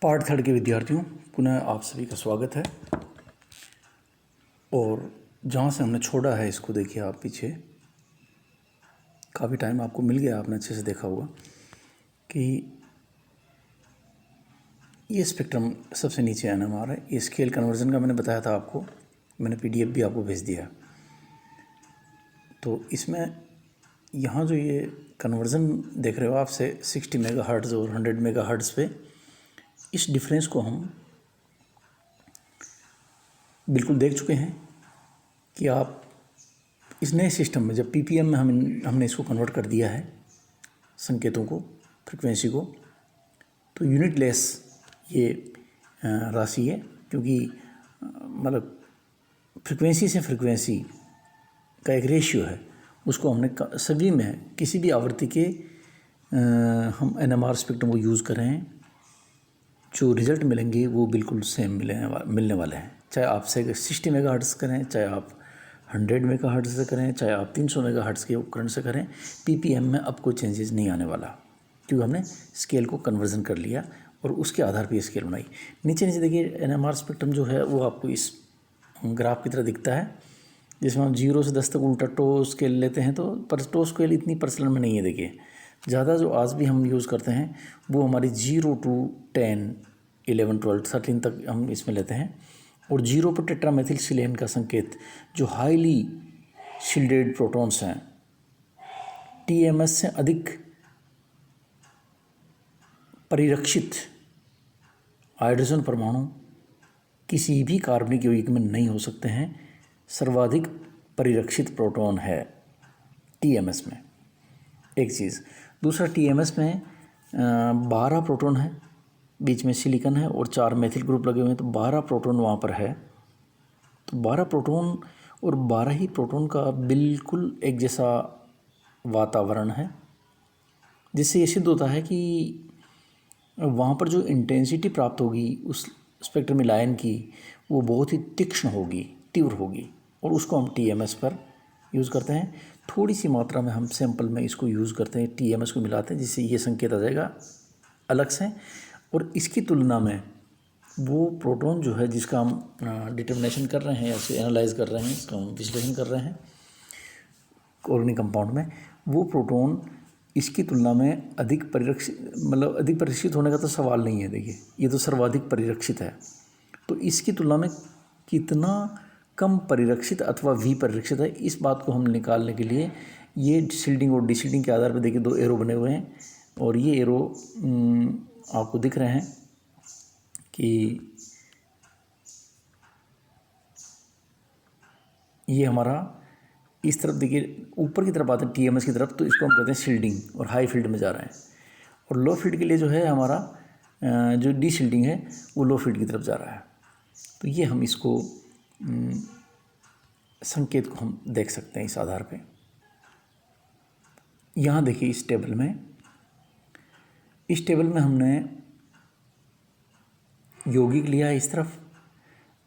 Part third के विद्यार्थियों, पुनः आप सभी का स्वागत है। और जहाँ से हमने छोड़ा है इसको देखिए आप पीछे, काफ़ी टाइम आपको मिल गया, आपने अच्छे से देखा होगा कि ये स्पेक्ट्रम सबसे नीचे NMR है। ये स्केल कन्वर्जन का मैंने बताया था आपको, मैंने PDF भी आपको भेज दिया। तो इसमें यहाँ जो ये कन्वर्जन देख रहे हो आप से 60 मेगाहर्ट्ज़ और 100 मेगाहर्ट्ज़ पे, इस डिफरेंस को हम बिल्कुल देख चुके हैं कि आप इस नए सिस्टम में जब PPM में हमने इसको कन्वर्ट कर दिया है, संकेतों को, फ्रिक्वेंसी को, तो यूनिट लेस ये राशि है, क्योंकि मतलब फ्रिक्वेंसी से फ्रिक्वेंसी का एक रेशियो है, उसको हमने सभी में किसी भी आवृत्ति के हम NMR स्पेक्ट्रम को यूज़ कर रहे हैं, जो रिज़ल्ट मिलेंगे वो बिल्कुल सेम मिलने वाले हैं। चाहे आप 60 मेगाहर्ट्ज़ करें, चाहे आप 100 मेगाहर्ट्ज़ से करें, चाहे आप 300 मेगाहर्ट्ज़ के उपकरण से करें, PPM में अब कोई चेंजेस नहीं आने वाला, क्योंकि हमने स्केल को कन्वर्जन कर लिया और उसके आधार पर ये स्केल बनाई। नीचे देखिए NMR स्पेक्ट्रम जो है वो आपको इस ग्राफ की तरह दिखता है, जिसमें हम 0 से 10 तक उल्टा टो स्केल लेते हैं। तो पर टो स्केल इतनी प्रचलन में नहीं है। देखिए ज़्यादा जो आज भी हम यूज़ करते हैं वो हमारी 0 to 10, 11, 12, 13 तक हम इसमें लेते हैं। और 0 पर टेट्रामेथिल सिलेन का संकेत, जो हाईली शील्डेड प्रोटॉन्स हैं, TMS से अधिक परिरक्षित हाइड्रोजन परमाणु किसी भी कार्बनिक यौगिक में नहीं हो सकते हैं। सर्वाधिक परिरक्षित प्रोटॉन है TMS में, एक चीज़। दूसरा, TMS में 12 प्रोटॉन है, बीच में सिलिकॉन है और 4 मेथिल ग्रुप लगे हुए हैं, तो 12 प्रोटॉन वहाँ पर है। तो 12 प्रोटॉन और 12 ही प्रोटॉन का बिल्कुल एक जैसा वातावरण है, जिससे ये सिद्ध होता है कि वहाँ पर जो इंटेंसिटी प्राप्त होगी उस स्पेक्ट्रम लाइन की, वो बहुत ही तीक्ष्ण होगी, तीव्र होगी, और उसको हम TMS पर यूज़ करते हैं। थोड़ी सी मात्रा में हम सैंपल में इसको यूज़ करते हैं, TMS को मिलाते हैं, जिससे ये संकेत आ जाएगा अलग से। और इसकी तुलना में वो प्रोटॉन जो है जिसका हम डिटर्मिनेशन कर रहे हैं या इसे एनालाइज कर रहे हैं, इसका हम विश्लेषण कर रहे हैं ऑर्गेनिक कंपाउंड में, वो प्रोटॉन इसकी तुलना में अधिक परिरक्षित होने का तो सवाल नहीं है। देखिए ये तो सर्वाधिक परिरक्षित है, तो इसकी तुलना में कितना कम परिरक्षित अथवा विपरिरक्षित है, इस बात को हम निकालने के लिए ये शील्डिंग और डिशील्डिंग के आधार पर देखिए 2 एरो बने हुए हैं। और ये एरो आपको दिख रहे हैं कि ये हमारा इस तरफ देखिए ऊपर की तरफ आते हैं TMS की तरफ, तो इसको हम कहते हैं शील्डिंग और हाई फील्ड में जा रहे हैं। और लो फील्ड के लिए जो है हमारा जो डिशील्डिंग है वो लो फील्ड की तरफ जा रहा है। तो ये हम इसको संकेत को हम देख सकते हैं इस आधार पे। यहाँ देखिए इस टेबल में हमने यौगिक लिया है इस तरफ,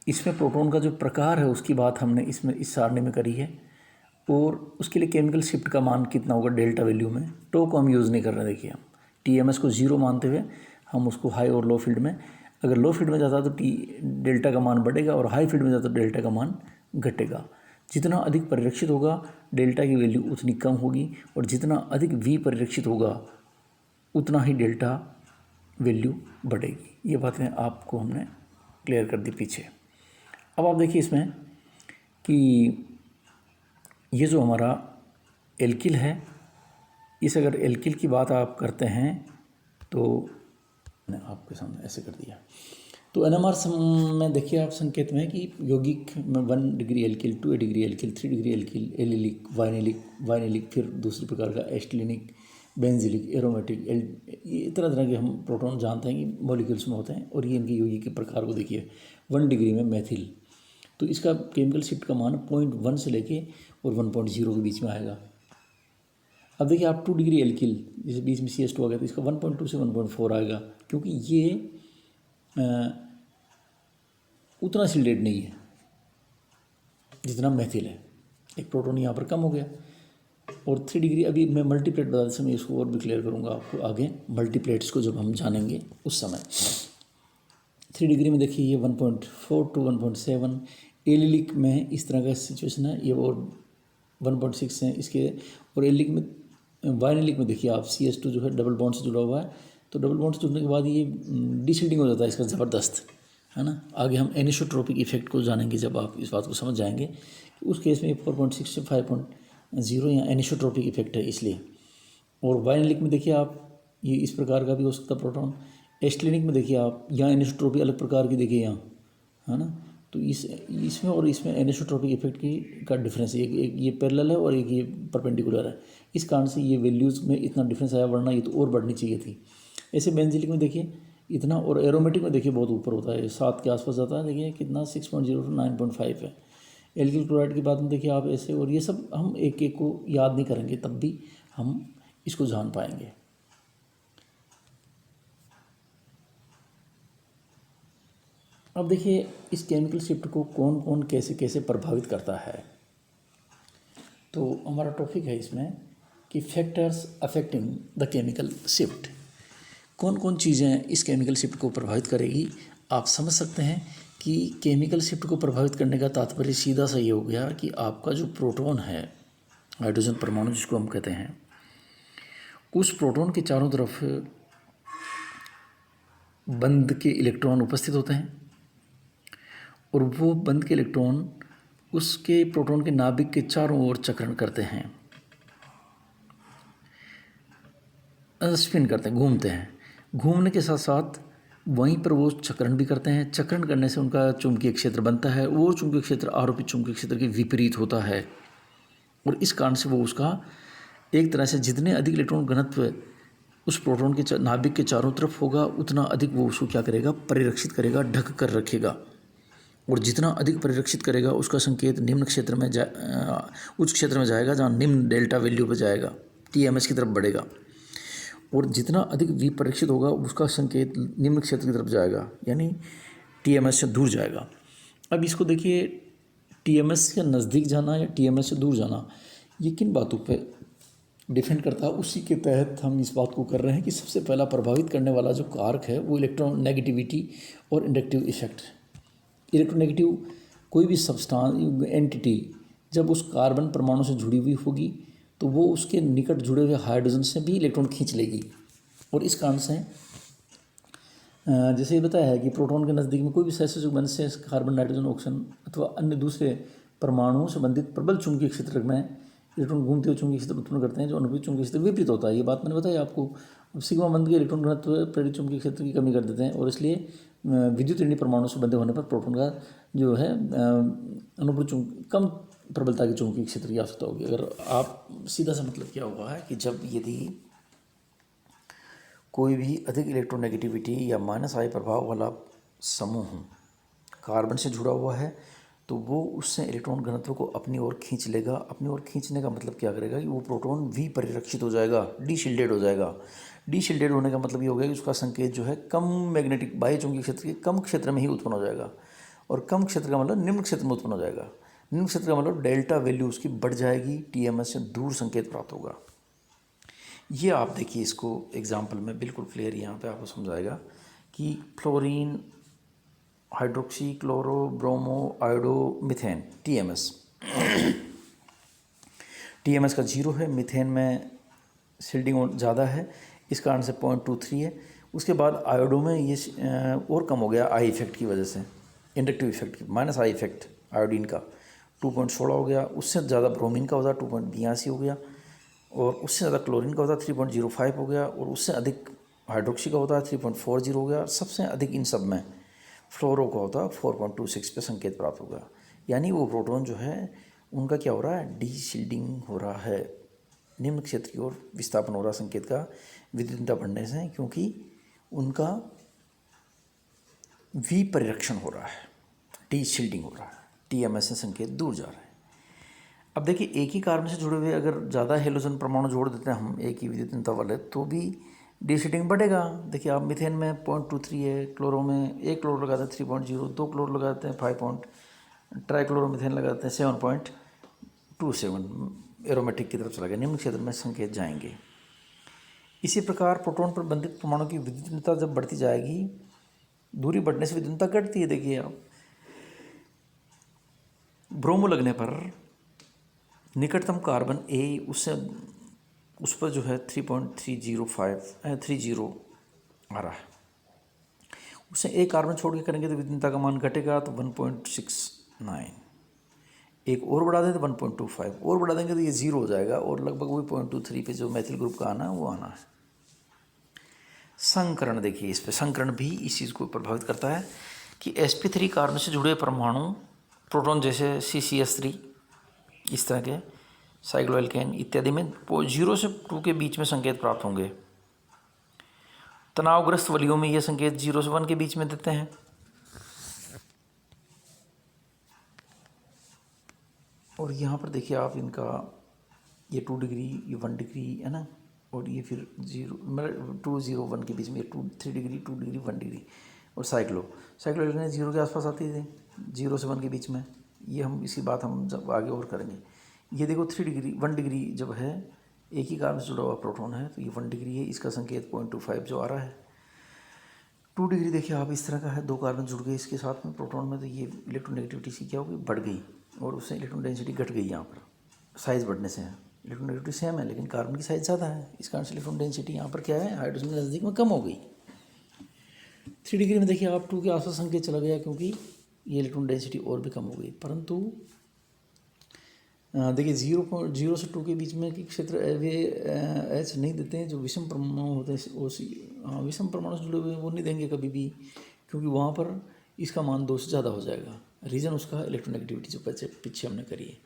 इसमें प्रोटॉन का जो प्रकार है उसकी बात हमने इसमें इस सारणी में करी है, और उसके लिए केमिकल शिफ्ट का मान कितना होगा डेल्टा वैल्यू में। टो को हम यूज़ नहीं कर रहे हैं। देखिए हम TMS को 0 मानते हुए हम उसको हाई और लो फील्ड में, अगर लो फील्ड में जाता तो डेल्टा का मान बढ़ेगा और हाई फील्ड में जाता तो डेल्टा का मान घटेगा। जितना अधिक परिरक्षित होगा डेल्टा की वैल्यू उतनी कम होगी, और जितना अधिक विपरिरक्षित होगा उतना ही डेल्टा वैल्यू बढ़ेगी। ये बातें आपको हमने क्लियर कर दी पीछे। अब आप देखिए इसमें कि ये जो हमारा एल्किल है, इस अगर एल्किल की बात आप करते हैं तो मैंने आपके सामने ऐसे कर दिया। तो NMR में देखिए आप संकेत में है कि यौगिक में 1 degree alkyl, 2 degree alkyl, 3 degree alkyl, allylic, vinylic, फिर दूसरी प्रकार का एस्टिलिनिक, बेंजिलिक, एरोमेटिक, ये तरह तरह के हम प्रोटॉन जानते हैं कि मॉलिक्यूल्स में होते हैं। और ये इनके यौगिक के प्रकार को देखिए, 1 डिग्री में मेथिल, तो इसका केमिकल शिफ्ट का मान 0.1 से लेके और 1.0 के बीच में आएगा। अब देखिए आप 2 डिग्री एल्किल, जैसे बीच में CS2 आ गया, तो इसका 1.2 से 1.4 आएगा, क्योंकि ये उतना शिल्डेड नहीं है जितना मेथिल है। एक प्रोटॉन यहाँ पर कम हो गया। और 3 डिग्री, अभी मैं मल्टीप्लेट बताते समय इसको और भी क्लियर करूँगा आपको आगे, मल्टीप्लेट्स को जब हम जानेंगे उस समय। 3 डिग्री में देखिए ये 1.4 टू 1.7। एलिलिक में इस तरह का सिचुएशन है, ये और 1.6 है इसके। और एलिक में वाइनिलिक में देखिए आप CH2 जो है डबल बॉन्ड से जुड़ा हुआ है, तो डबल बॉन्ड से जुड़ने के बाद ये डिशील्डिंग हो जाता है इसका ज़बरदस्त, है ना। आगे हम एनिसोट्रोपिक इफेक्ट को जानेंगे जब आप इस बात को समझ जाएंगे कि उस केस में 4.6 से 5.0 या एनिसोट्रोपिक इफेक्ट है इसलिए। और वाइनिलिक में देखिए आप ये इस प्रकार का भी हो सकता है प्रोटॉन। एस्टिलिनिक में देखिए आप यहाँ एनिसोट्रोपी अलग प्रकार की देखिए यहाँ, है ना। तो इसमें और इसमें एनिसोट्रोपिक इफेक्ट की का डिफरेंस है, एक ये पैरेलल है और एक ये परपेंडिकुलर है। इस कारण से ये वैल्यूज़ में इतना डिफरेंस आया, वरना ये तो और बढ़नी चाहिए थी। ऐसे बेंजिलिक में देखिए इतना, और एरोमेटिक में देखिए बहुत ऊपर होता है, 7 के आसपास जाता है। देखिए कितना 6.0 टू 9.5 है। एल्किल क्लोराइड की बात में देखिए आप ऐसे, और ये सब हम एक एक को याद नहीं करेंगे, तब भी हम इसको जान पाएंगे। अब देखिए इस केमिकल शिफ्ट को कौन कौन कैसे कैसे प्रभावित करता है। तो हमारा टॉपिक है इसमें कि factors affecting the chemical shift. कौन कौन चीज़ें इस केमिकल शिफ्ट को प्रभावित करेगी। आप समझ सकते हैं कि केमिकल शिफ्ट को प्रभावित करने का तात्पर्य सीधा सा ये हो गया कि आपका जो प्रोटॉन है, हाइड्रोजन परमाणु जिसको हम कहते हैं, उस प्रोटॉन के चारों तरफ बंद के इलेक्ट्रॉन उपस्थित होते हैं, और वो बंद के इलेक्ट्रॉन उसके प्रोटॉन के नाभिक के चारों ओर चक्रण करते हैं, स्पिन करते हैं, घूमते हैं। घूमने के साथ साथ वहीं पर वो चक्रण भी करते हैं। चक्रण करने से उनका चुंबकीय क्षेत्र बनता है, वो चुंबकीय क्षेत्र आरोपित चुंबकीय क्षेत्र के विपरीत होता है, और इस कारण से वो उसका एक तरह से जितने अधिक इलेक्ट्रॉन घनत्व उस प्रोटॉन के नाभिक के चारों तरफ होगा, उतना अधिक वो उसको क्या करेगा, परिरक्षित करेगा, ढक कर रखेगा। और जितना अधिक परिरक्षित करेगा उसका संकेत निम्न क्षेत्र में उच्च क्षेत्र में जाएगा, जहाँ निम्न डेल्टा वैल्यू पर जाएगा, TMS की तरफ बढ़ेगा। और जितना अधिक विपरीक्षित होगा उसका संकेत निम्न क्षेत्र की तरफ जाएगा, यानी TMS से दूर जाएगा। अब इसको देखिए, TMS के नज़दीक जाना या TMS से दूर जाना, ये किन बातों पे डिपेंड करता है, उसी के तहत हम इस बात को कर रहे हैं कि सबसे पहला प्रभावित करने वाला जो कारक है वो इलेक्ट्रोनेगेटिविटी और इंडक्टिव इफेक्ट। इलेक्ट्रोनेगेटिव कोई भी सब्सटेंस एंटिटी जब उस कार्बन परमाणु से जुड़ी हुई होगी तो वो उसके निकट जुड़े हुए हाइड्रोजन से भी इलेक्ट्रॉन खींच लेगी, और इस कारण से जैसे ये बताया है कि प्रोटॉन के नज़दीक में कोई भी सहसंयोजक बंध से कार्बन, नाइट्रोजन, ऑक्सीजन अथवा अन्य दूसरे परमाणुओं से संबंधित प्रबल चुंबकीय क्षेत्र में इलेक्ट्रॉन घूमते हुए चुंबकीय क्षेत्र उत्पन्न करते हैं, जो अनुभवी चुंबकीय क्षेत्र विपरीत होता है। ये बात मैंने बताई आपको। सिग्मा बंध के इलेक्ट्रॉन घनत्व प्रेरित चुंबकीय क्षेत्र की कमी कर देते हैं, और इसलिए विद्युत ऋणी परमाणु से बंधे होने पर प्रोटॉन का जो है अनुप्रचुंब कम प्रबलता के चुंबकीय क्षेत्र की आवश्यकता होगी। अगर आप सीधा सा मतलब क्या हुआ है कि जब यदि कोई भी अधिक इलेक्ट्रोनेगेटिविटी या माइनस आई प्रभाव वाला समूह कार्बन से जुड़ा हुआ है तो वो उससे इलेक्ट्रॉन घनत्व को अपनी ओर खींच लेगा। अपनी ओर खींचने का मतलब क्या करेगा कि वो प्रोटॉन भी परिरक्षित हो जाएगा, डीशिल्डेड हो जाएगा। डीशिल्डेड होने का मतलब ये हो गया कि उसका संकेत जो है कम मैग्नेटिक बाह्य चुंबकीय क्षेत्र के कम क्षेत्र में ही उत्पन्न हो जाएगा, और कम क्षेत्र का मतलब निम्न क्षेत्र में उत्पन्न हो जाएगा। निम्न क्षेत्र का मतलब डेल्टा वैल्यू उसकी बढ़ जाएगी, TMS से दूर संकेत प्राप्त होगा। ये आप देखिए, इसको एग्जाम्पल में बिल्कुल क्लियर यहाँ पे आपको समझाएगा कि fluorine, hydroxy, chloro, bromo, iodo, methane, TMS का 0 है। मीथेन में शिल्डिंग ज़्यादा है, इस कारण से 0.23 है। उसके बाद आयोडो में ये और कम हो गया आई इफेक्ट की वजह से, इंडक्टिव इफेक्ट की, माइनस आई इफेक्ट आयोडीन का 2.16 हो गया। उससे ज़्यादा ब्रोमीन का होता 2.82 हो गया, और उससे ज़्यादा क्लोरीन का होता 3.05 हो गया, और उससे अधिक हाइड्रोक्सी का होता है 3.40 हो गया। सबसे अधिक इन सब में फ्लोरो का होता 4.26 पे संकेत प्राप्त होगा। यानी वो प्रोटॉन जो है उनका क्या हो रहा है, डीशिल्डिंग हो रहा है, निम्न क्षेत्र की ओर विस्थापन हो रहा है संकेत का विद्युतता बढ़ने से, क्योंकि उनका विपरिरक्षण हो रहा है, डीशिल्डिंग हो रहा है, TMS से संकेत दूर जा रहा है। अब देखिए, एक ही कार्बन से जुड़े हुए अगर ज़्यादा हेलोजन परमाणु जोड़ देते हैं हम एक ही विद्युतता वाले, तो भी डीशिल्डिंग बढ़ेगा। देखिए आप मिथेन में 0.23 है, क्लोरो में 1 क्लोरो लगाते हैं 3.0, 2 क्लोरो लगाते हैं 5 ट्राइक्लोरोमीथेन लगाते हैं 7.27, एरोमेटिक की तरफ चला गया, निम्न क्षेत्र में संकेत जाएंगे। इसी प्रकार प्रोटॉन पर बंधित परमाणु की विद्युतता जब बढ़ती जाएगी दूरी बढ़ने से विद्युतता घटती है। देखिए आप, ब्रोमो लगने पर निकटतम कार्बन ए उस पर जो है 3.305 आ रहा है। उससे एक कार्बन छोड़ के करेंगे तो विद्युतता का मान घटेगा, तो 1.69। एक और बढ़ा दें तो 1.25, और बढ़ा देंगे तो ये 0 हो जाएगा, और लगभग वही 0.23 पे जो मैथिल ग्रुप का आना है वो आना है। संकरण देखिए, इस पर संकरण भी इस चीज़ को प्रभावित करता है कि sp3 कार्बन से जुड़े परमाणु प्रोटॉन जैसे CCS3 इस तरह के साइक्लोएल्केन इत्यादि में 0 से 2 के बीच में संकेत प्राप्त होंगे। तनावग्रस्त वलियों में यह संकेत 0 से 1 के बीच में देते हैं। और यहाँ पर देखिए आप, इनका ये 2 डिग्री, ये 1 डिग्री है ना, और ये फिर 0 मतलब 2 0 1 के बीच में, ये 3 डिग्री 2 डिग्री 1 डिग्री। और साइक्लो 0 के आसपास आती है, 0 से 1 के बीच में। ये हम इसकी बात हम जब आगे और करेंगे। ये देखो 3 डिग्री 1 डिग्री जब है, एक ही कार्बन से जुड़ा हुआ प्रोटॉन है, तो ये 1 डिग्री है, इसका संकेत 0.25 जो आ रहा है। 2 डिग्री देखिए आप, इस तरह का है, 2 कार्बन जुड़ गए इसके साथ में प्रोटॉन में, तो ये इलेक्ट्रोनेगेटिविटी सी क्या होगी, बढ़ गई, और उससे इलेक्ट्रॉन डेंसिटी घट गई। यहाँ पर साइज़ बढ़ने से है, इलेक्ट्रोनेगेटिविटी सेम है लेकिन कार्बन की साइज़ ज़्यादा है, इस कारण से इलेक्ट्रॉन डेंसिटी यहाँ पर क्या है, हाइड्रोजन के नज़दीक में कम हो गई। 3 डिग्री में देखिए आप 2 के आसपास संकेत चला गया, क्योंकि ये इलेक्ट्रॉन डेंसिटी और भी कम हो गई। परंतु देखिए 0 से 2 के बीच में कि क्षेत्र वे एच नहीं देते हैं। जो विषम परमाणु होते हैं, विषम परमाणु से जुड़े हुए वो नहीं देंगे कभी भी, क्योंकि वहाँ पर इसका मान 2 से ज़्यादा हो जाएगा। रीज़न उसका इलेक्ट्रोनेगेटिविटी जो पीछे हमने करी है।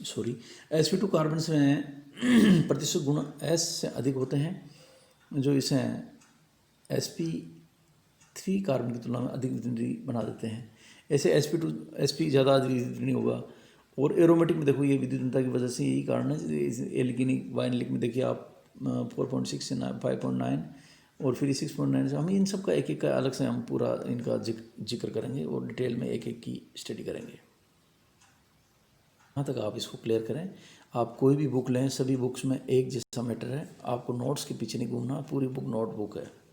सॉरी, sp2 कार्बन में प्रतिशत गुण S से अधिक होते हैं, जो इसे sp3 कार्बन की तुलना में अधिक विद्युतनी बना देते हैं। ऐसे sp ज़्यादा अधिक नहीं होगा। और एरोमेटिक में देखो, ये विद्युतता की वजह से यही कारण है। एल्कीनिक वाइनिलिक में देखिए आप 4.6 से 5.9 और फिर 6.9 से हम इन सब का एक एक का अलग से हम पूरा इनका जिक्र करेंगे और डिटेल में एक एक की स्टडी करेंगे। यहाँ तक आप इसको क्लियर करें। आप कोई भी बुक लें, सभी बुक्स में एक जैसा मैटर है, आपको नोट्स के पीछे नहीं घूमना, पूरी बुक नोटबुक है।